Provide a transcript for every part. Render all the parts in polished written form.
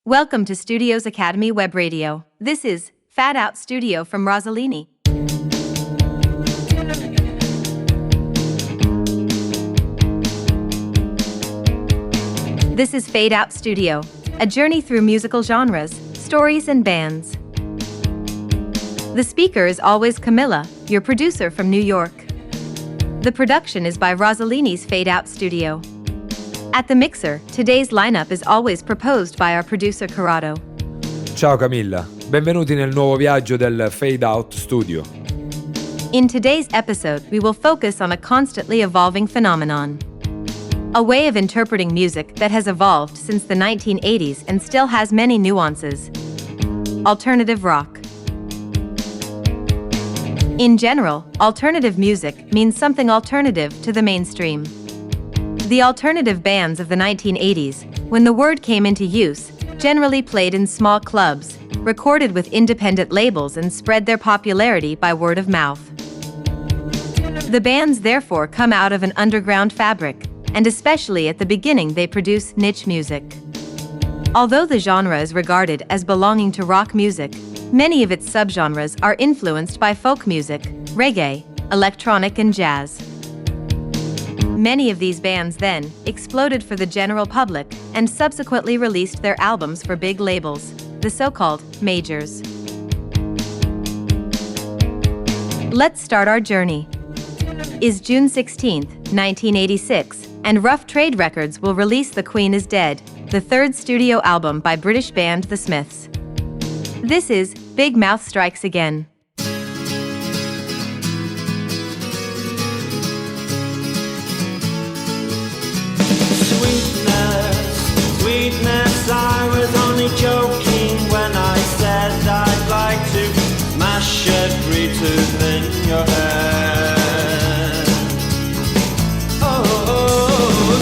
Welcome to Studios Academy Web Radio. This is Fadeout Studio from Rosolini. This is Fadeout Studio, a journey through musical genres, stories, and bands. The speaker is always Camilla, your producer from New York. The production is by Rosolini's Fadeout Studio. At the mixer, today's lineup is always proposed by our producer Corrado. Ciao Camilla, benvenuti nel nuovo viaggio del Fadeout Studio. In today's episode, we will focus on a constantly evolving phenomenon. A way of interpreting music that has evolved since the 1980s and still has many nuances. Alternative rock. In general, alternative music means something alternative to the mainstream. The alternative bands of the 1980s, when the word came into use, generally played in small clubs, recorded with independent labels and spread their popularity by word of mouth. The bands therefore come out of an underground fabric, and especially at the beginning they produce niche music. Although the genre is regarded as belonging to rock music, many of its subgenres are influenced by folk music, reggae, electronic and jazz. Many of these bands then exploded for the general public and subsequently released their albums for big labels, the so-called majors. Let's start our journey. Is June 16, 1986, and Rough Trade Records will release The Queen Is Dead, the third studio album by British band The Smiths. This is Big Mouth Strikes Again. Sweetness, I was only joking when I said I'd like to mash every tooth in your head. Oh,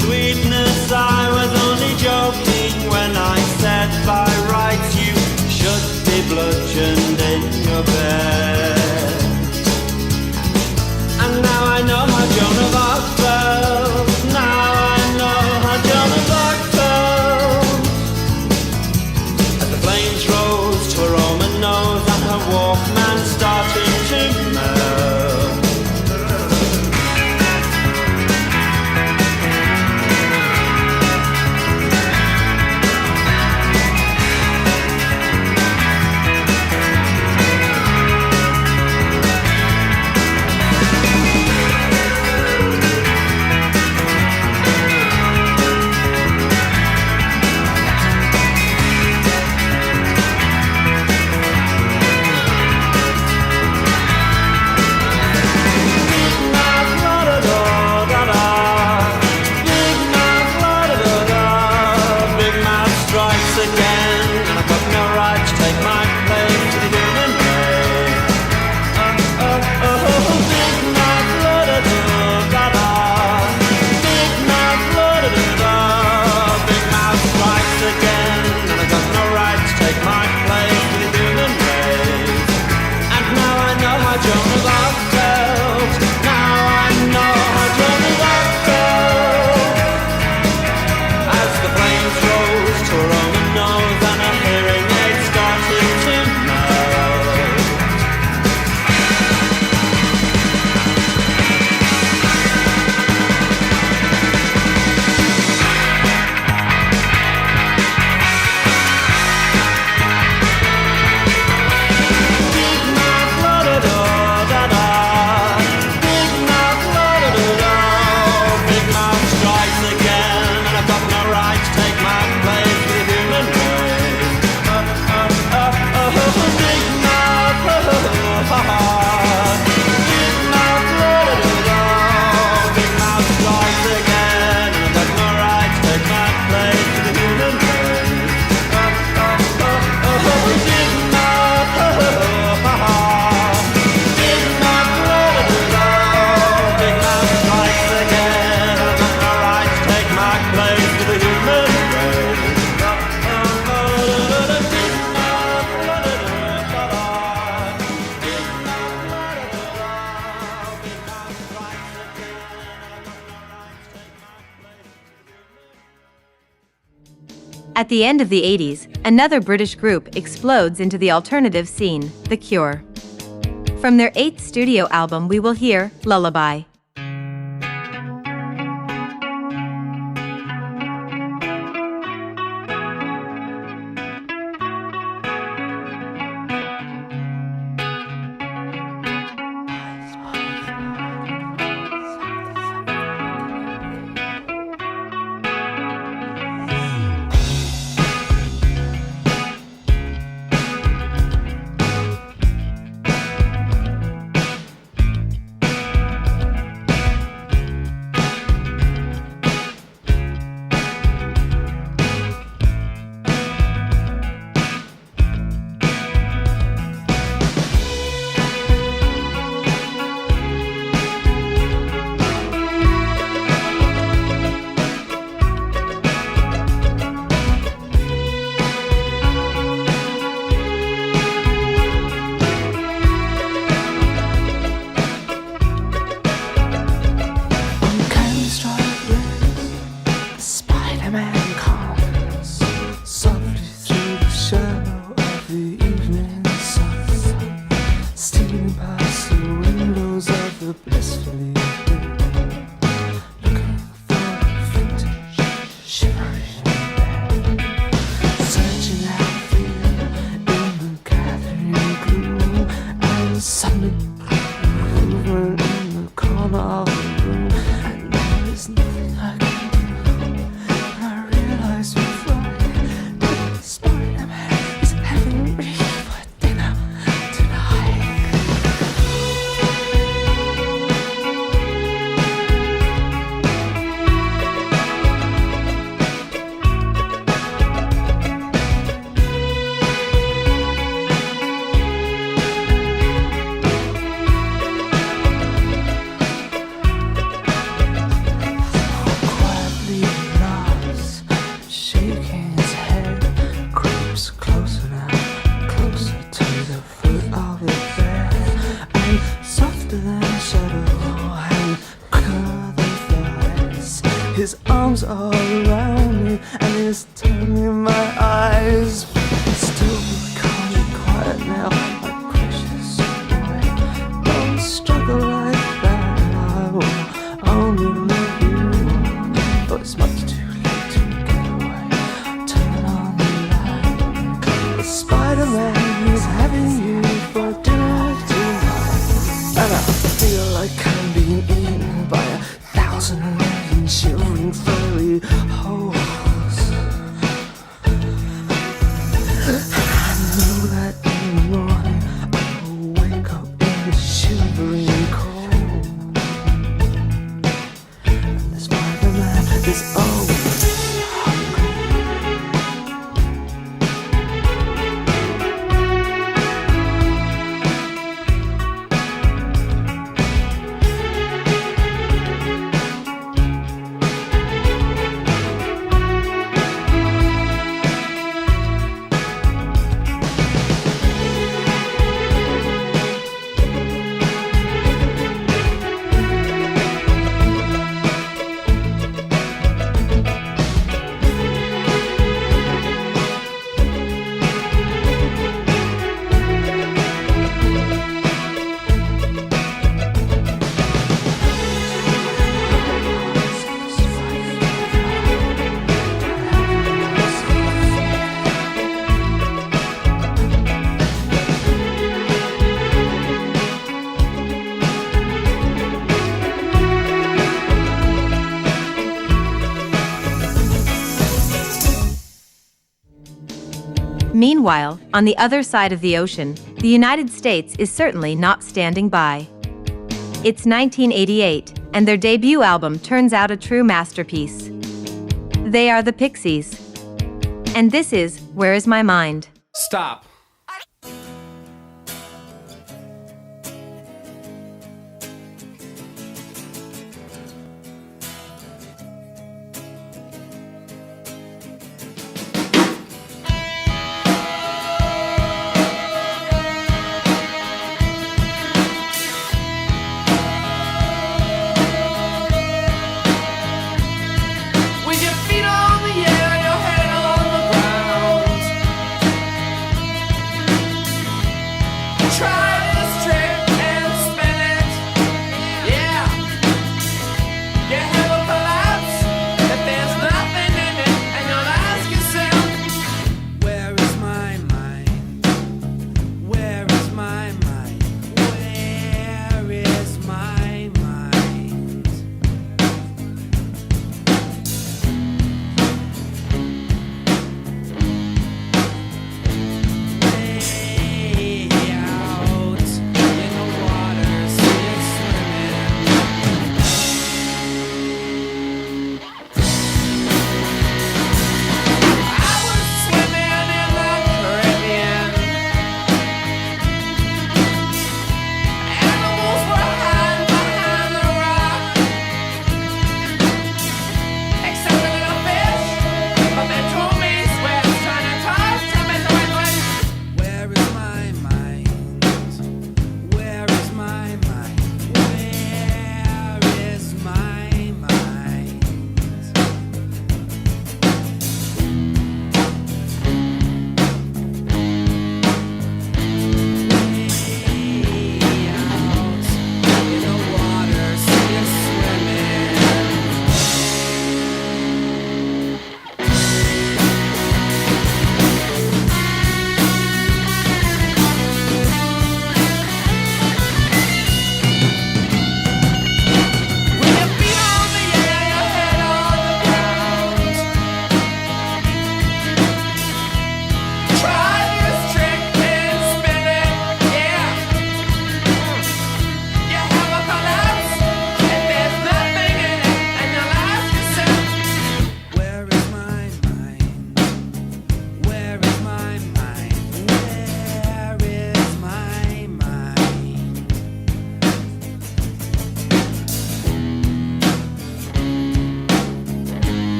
sweetness, I was only joking when I said by rights you should be blood At the end of the 80s, another British group explodes into the alternative scene, The Cure. From their 8th studio album we will hear Lullaby. His arms all around me and he's turning my eyes. Still be calm and quiet now, my precious boy. Don't struggle like that, I will only love you. But it's much too late to get away. Turn on the light. The Spider-Man is having you for dinner tonight. And I feel like I'm being eaten by 1,000 million shivering furry holes. I know that in the morning I will wake up in the shivering cold. And the Spider-Man is always Meanwhile, on the other side of the ocean, the United States is certainly not standing by. It's 1988, and their debut album turns out a true masterpiece. They are the Pixies. And this is Where Is My Mind? Stop. With your feet on the air, your head on the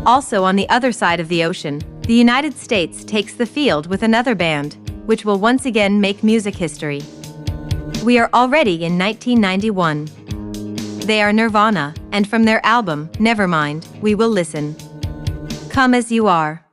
Also on the other side of the ocean, the United States takes the field with another band, which will once again make music history. We are already in 1991. They are Nirvana, and from their album, Nevermind, we will listen. Come As You Are.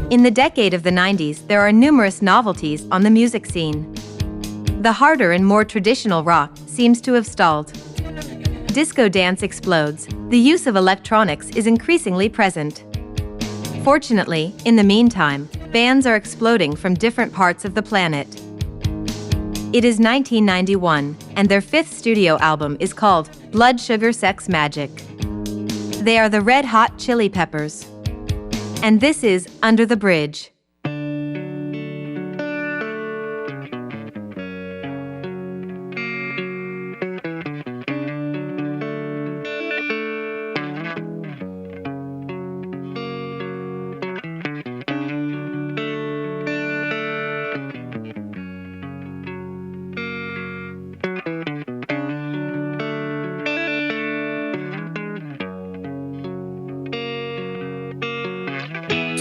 In the decade of the 90s, there are numerous novelties on the music scene. The harder and more traditional rock seems to have stalled. Disco dance explodes, the use of electronics is increasingly present. Fortunately, in the meantime, bands are exploding from different parts of the planet. It is 1991, and their fifth studio album is called Blood Sugar Sex Magic. They are the Red Hot Chili Peppers. And this is Under the Bridge.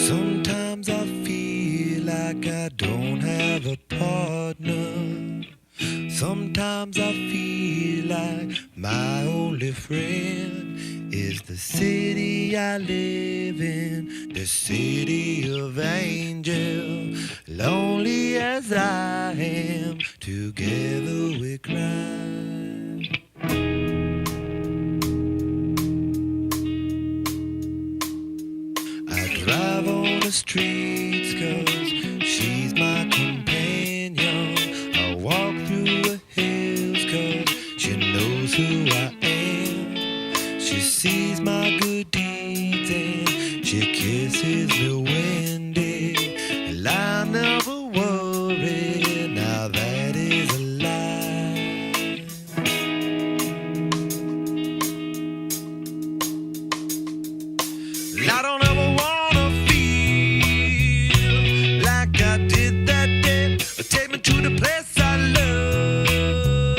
Sometimes I feel like I don't have a partner. Sometimes I feel like my only friend is the city I live in, the city of angels. Lonely as I am, together we cry. I drive on the streets 'cause she's my companion. I walk through the hills 'cause she knows who I am. She sees my good deeds and she kisses the windy. And I never worry, now that is a lie. I don't ever wanna feel like I did that day. Take me to the place I love.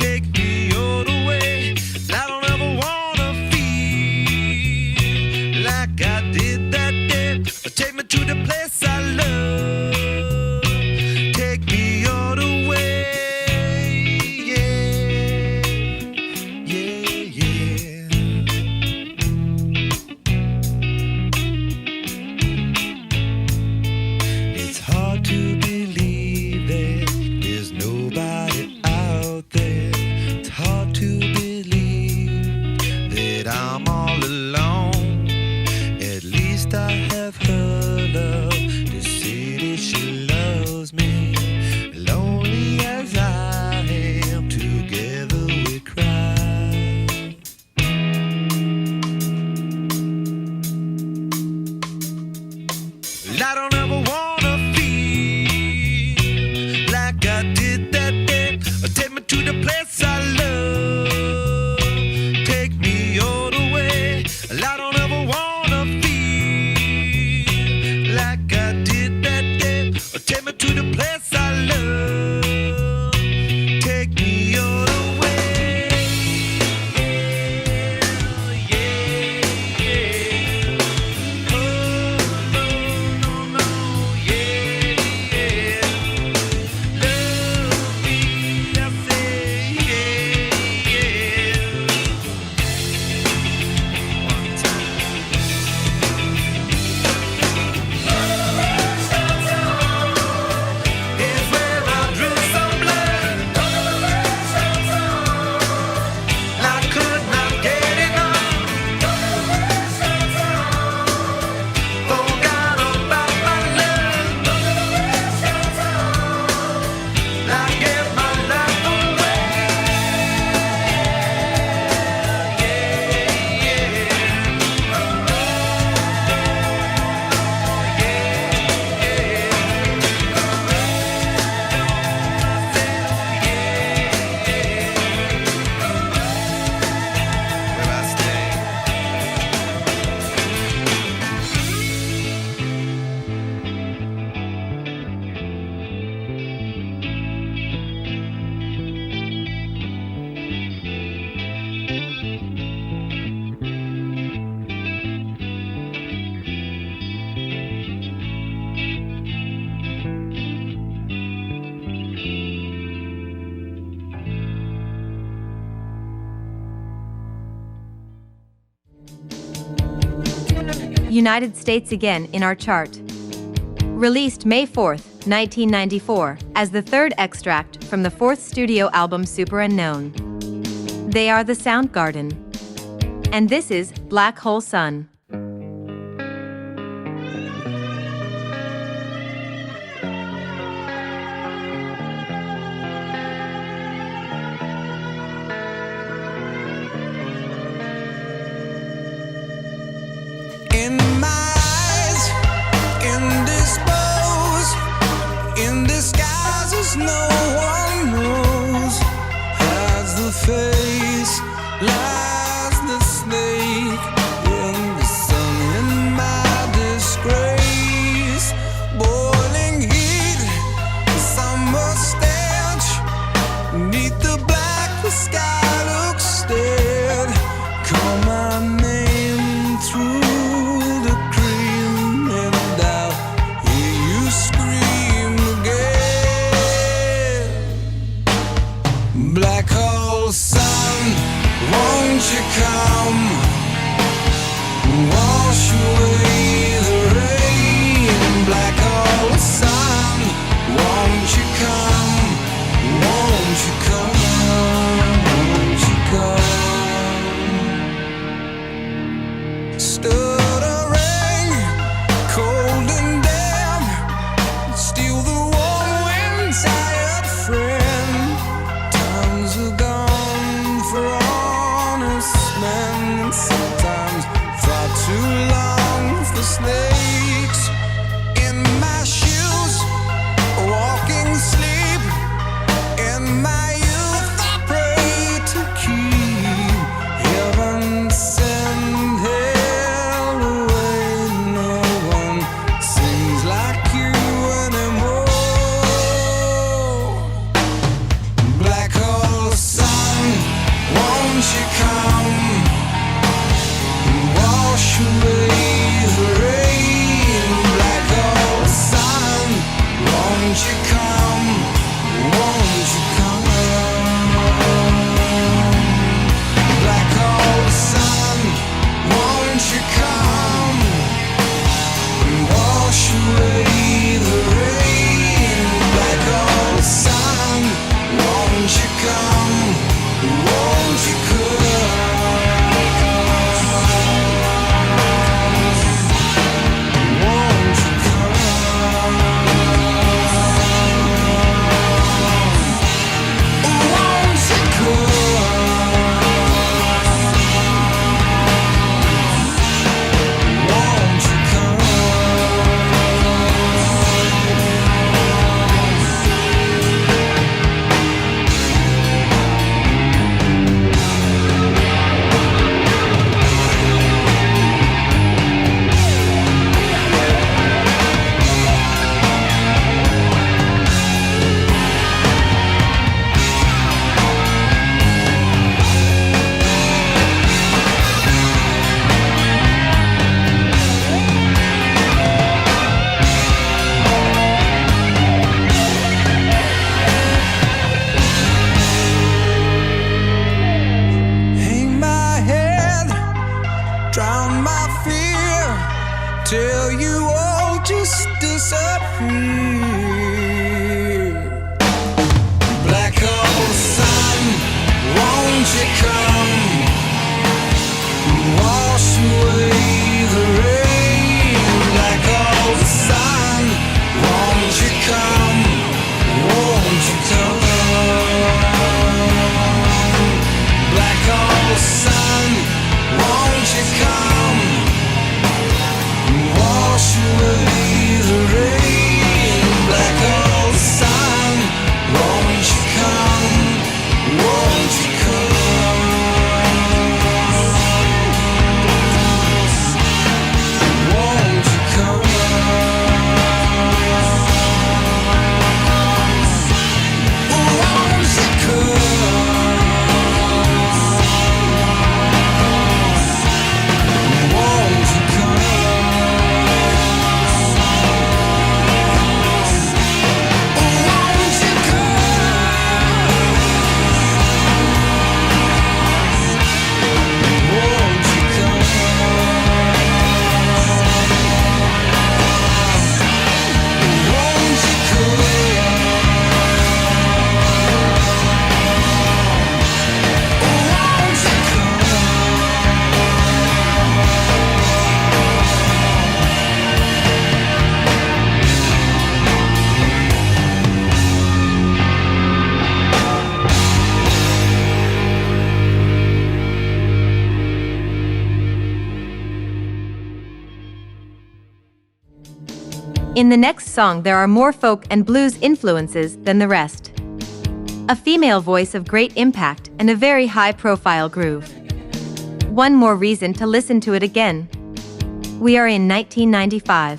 Take me all the way. I don't ever wanna feel like I did that day. Take me to the place I love. Take me all the way. Yeah, yeah, yeah. It's hard to believe that there's nobody out there. It's hard to believe that I'm all alone. At least I have her love. The city, she loves me. Lonely as I am, together we cry. I don't ever wanna feel like I did that day. Take me to the place I love. Take me all the way. I don't ever wanna feel like I did that day. Take me to the place I love. Take me all the way. Yeah, yeah. Oh, no, no, no, yeah, yeah. Love me, I say, yeah, yeah. One time. Is where I drew some blood. I could not get enough. Forgot about my love. I gave my life away. Where I stay. United States again in our chart. Released May 4th, 1994, as the third extract from the fourth studio album Super Unknown. They are the Soundgarden. And this is Black Hole Sun. In my eyes, indisposed, in disguises no one knows. Hides the face, lies the snake in the sun. In my disgrace, boiling heat, summer stench. Neath the black, the sky looks dead. Call my name through the cream, and I'll hear you scream. Still the warm wind, tired friend. Times are gone for honest men, and sometimes far too long for snakes. In my shoes, walking sleep. In my youth, I pray to keep heaven send hell away. No one sings like you anymore. Black hole sun, won't you come and wash away the rain? Black hole sun, won't you come? Won't you come? Black hole sun, won't you come and wash away the rain? Black hole sun, won't you come? Won't you come? Won't you come? Won't you come? Won't you come? Hang my head, drown my fear, till you all just disappear. Black hole sun, won't you come? Wash away the rain. Black hole sun, won't you come? Won't you come? Black hole sun, won't you come? Wash away the rain. Black hole sun, won't you come? Won't you come? Won't you come? Won't you come? Won't you come? Won't you come? Won't you come? Won't you In the next song, there are more folk and blues influences than the rest. A female voice of great impact and a very high-profile groove. One more reason to listen to it again. We are in 1995.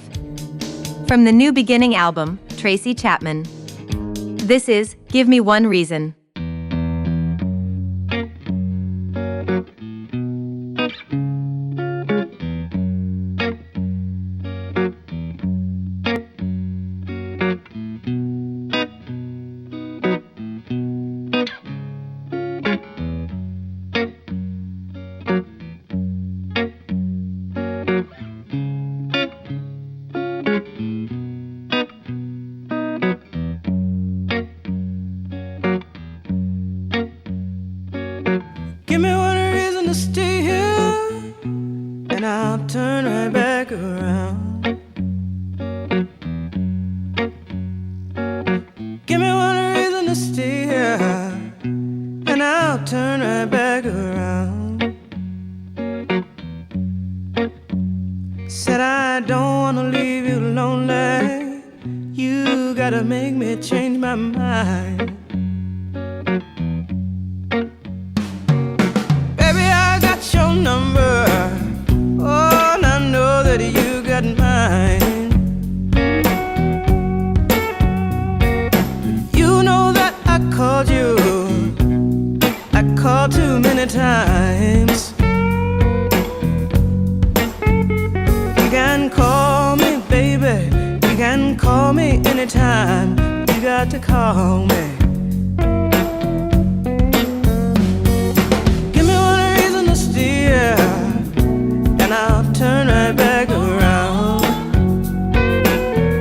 From the New Beginning album, Tracy Chapman. This is Give Me One Reason. to stay here, and I'll turn right back around. Said I don't wanna leave you lonely. You gotta make me change my mind. Baby, I got your number. Oh, and I know that you got mine. You know that I called you. I called too many times. You can call me, baby. You can call me anytime. You got to call me. Give me one reason to stay here, and I'll turn right back around.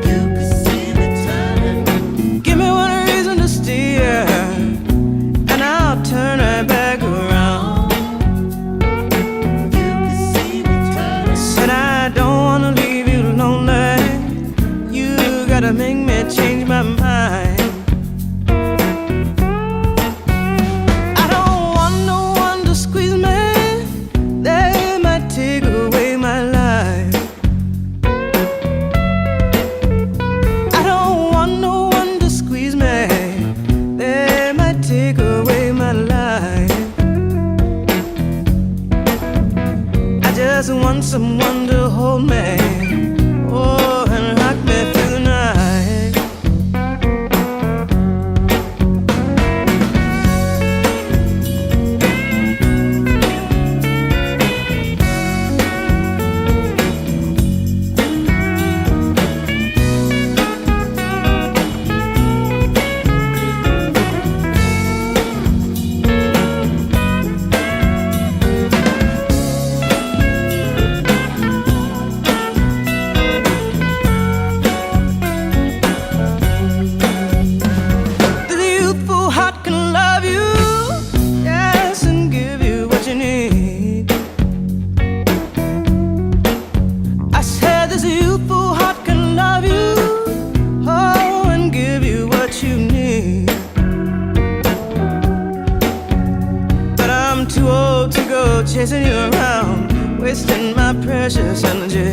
You can see me turning. Give me one reason to stay here, and I'll turn right back around. You can see me turning. Said I don't wanna leave you lonely. You gotta make me change my mind. I don't want no one to squeeze me. They might take away my life. I don't want no one to squeeze me. They might take away my life. I just want someone to hold me. Oh, and rock me through the night. Chasing you around, wasting my precious energy.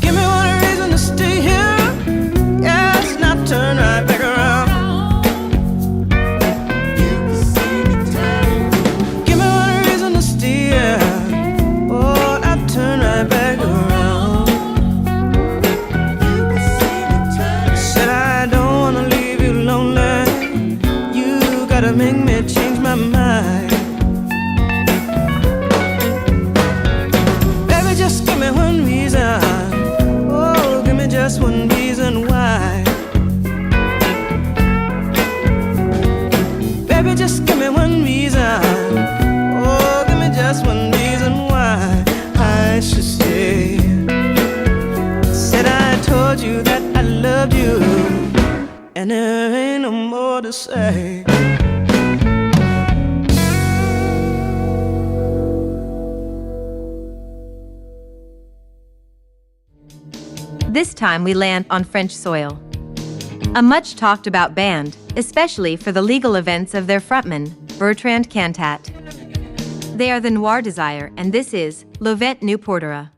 Give me one reason to stay here, yes, and I'll turn right back around. You can see me turn. Give me one reason to stay here, oh, and I'll turn right back around. You can see me turn. Said I don't wanna leave you lonely. Gotta make me change my mind. Baby, just give me one reason. Oh, give me just one reason why. Baby, just give me one reason. Oh, give me just one reason why I should stay. Said I told you that I loved you, and there ain't no more to say. This time we land on French soil. A much talked about band, especially for the legal events of their frontman, Bertrand Cantat. They are the Noir Desire, and this is Le Vent nous portera.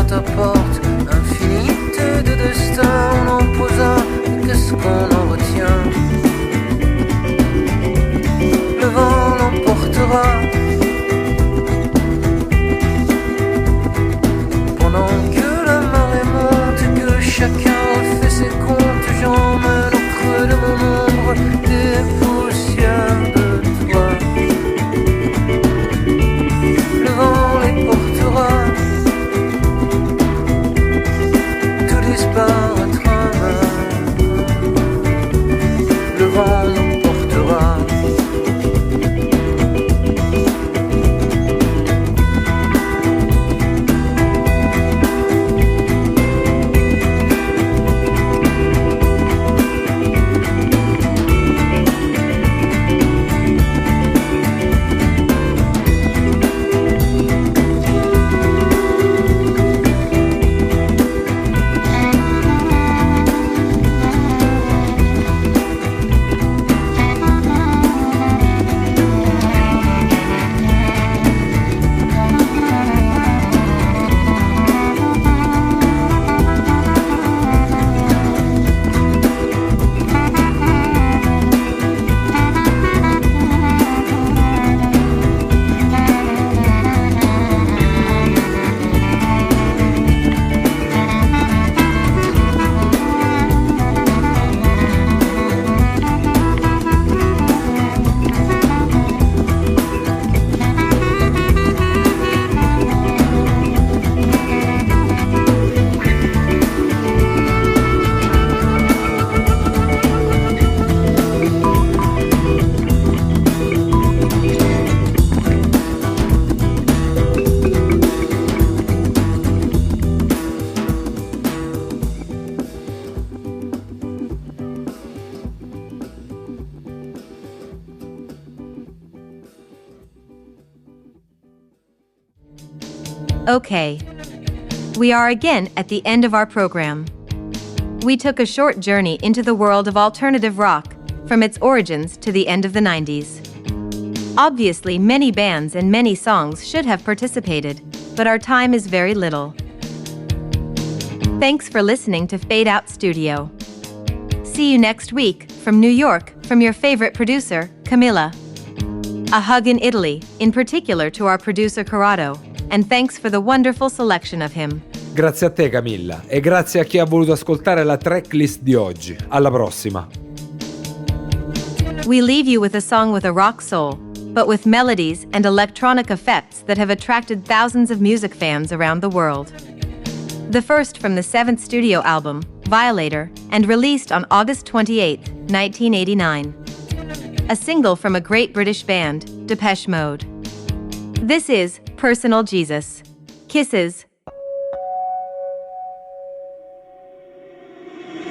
à ta porte, infinité de destins on en posa, qu'est-ce qu'on en retient? Le vent l'emportera. Pendant que la marée monte et que chacun refait ses comptes, j'emmène au creux de mon ombre des poussières de toi. Le vent les portera, tout disparaîtra. Le vent nous portera. Okay. We are again at the end of our program. We took a short journey into the world of alternative rock, from its origins to the end of the 90s. Obviously, many bands and many songs should have participated, but our time is very little. Thanks for listening to Fadeout Studio. See you next week, from New York, from your favorite producer, Camilla. A hug in Italy, in particular to our producer Corrado, and thanks for the wonderful selection of him. Grazie a te Camilla e grazie a chi ha voluto ascoltare la tracklist di oggi. Alla prossima. We leave you with a song with a rock soul, but with melodies and electronic effects that have attracted thousands of music fans around the world. The first from the 7th studio album, Violator, and released on August 28, 1989. A single from a great British band, Depeche Mode. This is Personal Jesus. Kisses.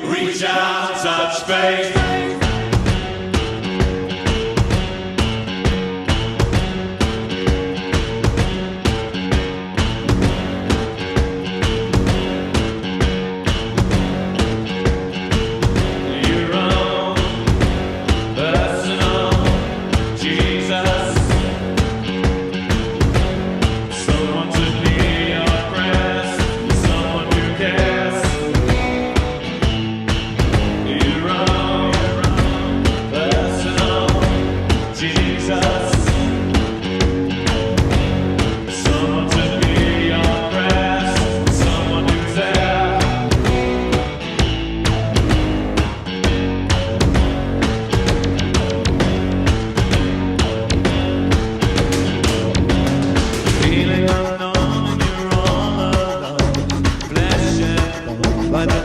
Reach out, touch faith. Your own personal Jesus. Someone to be your friend, someone who cares. Your own personal Jesus. Someone to be your friend, someone who's there. Feeling unknown and you're all alone, blessed by the